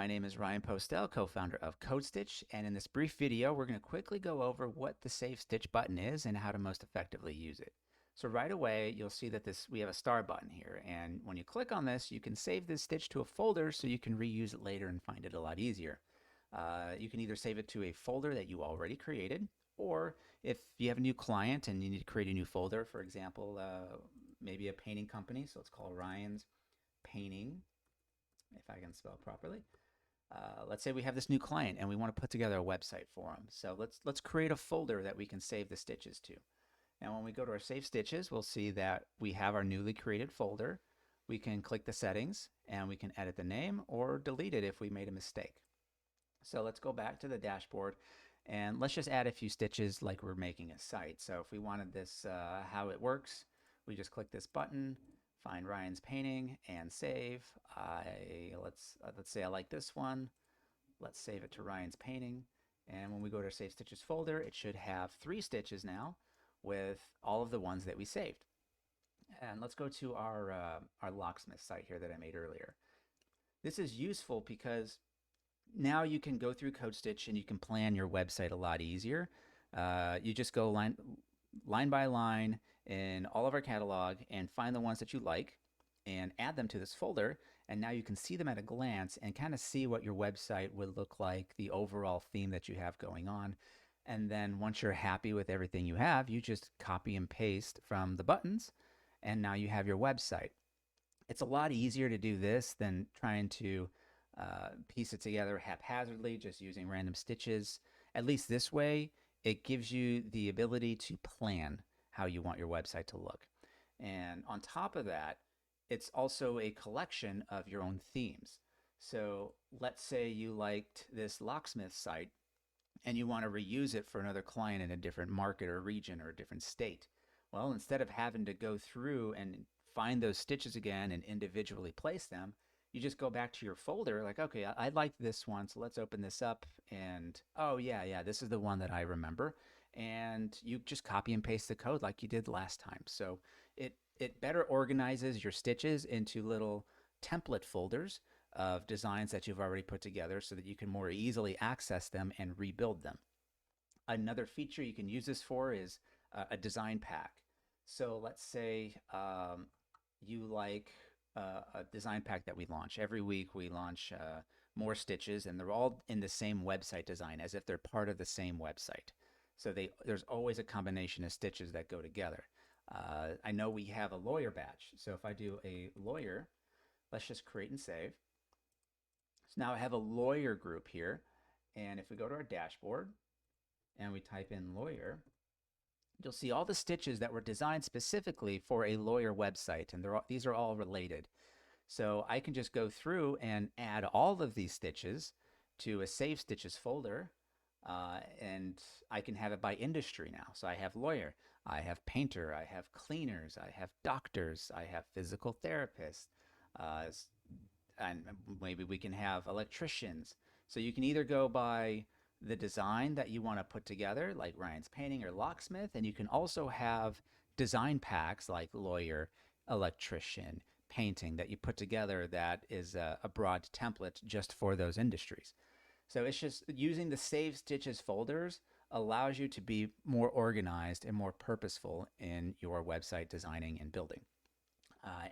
my name is Ryan Postel, co-founder of CodeStitch, and in this brief video, we're going to quickly go over what the Save Stitch button is and how to most effectively use it. So right away, you'll see that we have a star button here, and when you click on this, you can save this stitch to a folder so you can reuse it later and find it a lot easier. You can either save it to a folder that you already created, or if you have a new client and you need to create a new folder, for example, maybe a painting company, so let's call Ryan's Painting, if I can spell properly. Let's say we have this new client and we want to put together a website for them. So let's create a folder that we can save the stitches to. Now when we go to our Save Stitches, we'll see that we have our newly created folder. We can click the settings and we can edit the name or delete it if we made a mistake. So let's go back to the dashboard and let's just add a few stitches like we're making a site. So if we wanted this, how it works, we just click this button, find Ryan's Painting and save. Let's say I like this one. Let's save it to Ryan's Painting. And when we go to our Save Stitches folder, it should have 3 stitches now with all of the ones that we saved. And let's go to our locksmith site here that I made earlier. This is useful because now you can go through CodeStitch and you can plan your website a lot easier. You just go line by line in all of our catalog and find the ones that you like and add them to this folder, and now you can see them at a glance and kind of see what your website would look like, the overall theme that you have going on. And then once you're happy with everything you have, you just copy and paste from the buttons, and now you have your website. It's a lot easier to do this than trying to piece it together haphazardly, just using random stitches. At least this way, it gives you the ability to plan how you want your website to look. And on top of that, it's also a collection of your own themes. So let's say you liked this locksmith site and you want to reuse it for another client in a different market or region or a different state. Well, instead of having to go through and find those stitches again and individually place them, you just go back to your folder like, okay, I like this one, so let's open this up, and oh yeah, this is the one that I remember. And you just copy and paste the code like you did last time. So it better organizes your stitches into little template folders of designs that you've already put together so that you can more easily access them and rebuild them. Another feature you can use this for is a design pack. So let's say you like a design pack that we launch. Every week we launch more stitches, and they're all in the same website design as if they're part of the same website. So there's always a combination of stitches that go together. I know we have a lawyer batch. So if I do a lawyer, let's just create and save. So now I have a lawyer group here. And if we go to our dashboard and we type in lawyer, you'll see all the stitches that were designed specifically for a lawyer website. And these are all related. So I can just go through and add all of these stitches to a Save Stitches folder. And I can have it by industry now. So I have lawyer, I have painter, I have cleaners, I have doctors, I have physical therapists, and maybe we can have electricians. So you can either go by the design that you want to put together, like Ryan's Painting or locksmith, and you can also have design packs like lawyer, electrician, painting that you put together that is a broad template just for those industries. So it's just using the Save Stitches folders allows you to be more organized and more purposeful in your website designing and building.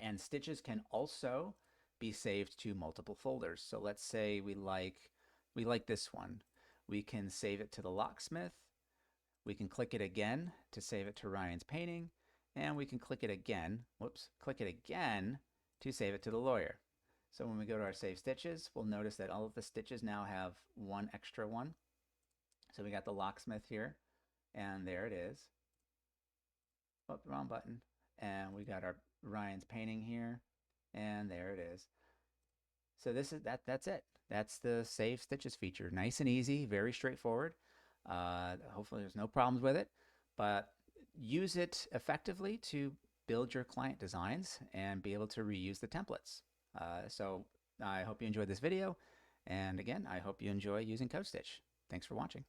And stitches can also be saved to multiple folders. So let's say we like this one. We can save it to the locksmith. We can click it again to save it to Ryan's Painting. And we can click it again, click it again to save it to the lawyer. So when we go to our Save Stitches, we'll notice that all of the stitches now have one extra one. So we got the locksmith here, and there it is. Oh, wrong button. And we got our Ryan's Painting here, and there it is. So that's it. That's the Save Stitches feature. Nice and easy, very straightforward. Hopefully there's no problems with it, but use it effectively to build your client designs and be able to reuse the templates. So I hope you enjoyed this video. And again, I hope you enjoy using CodeStitch. Thanks for watching.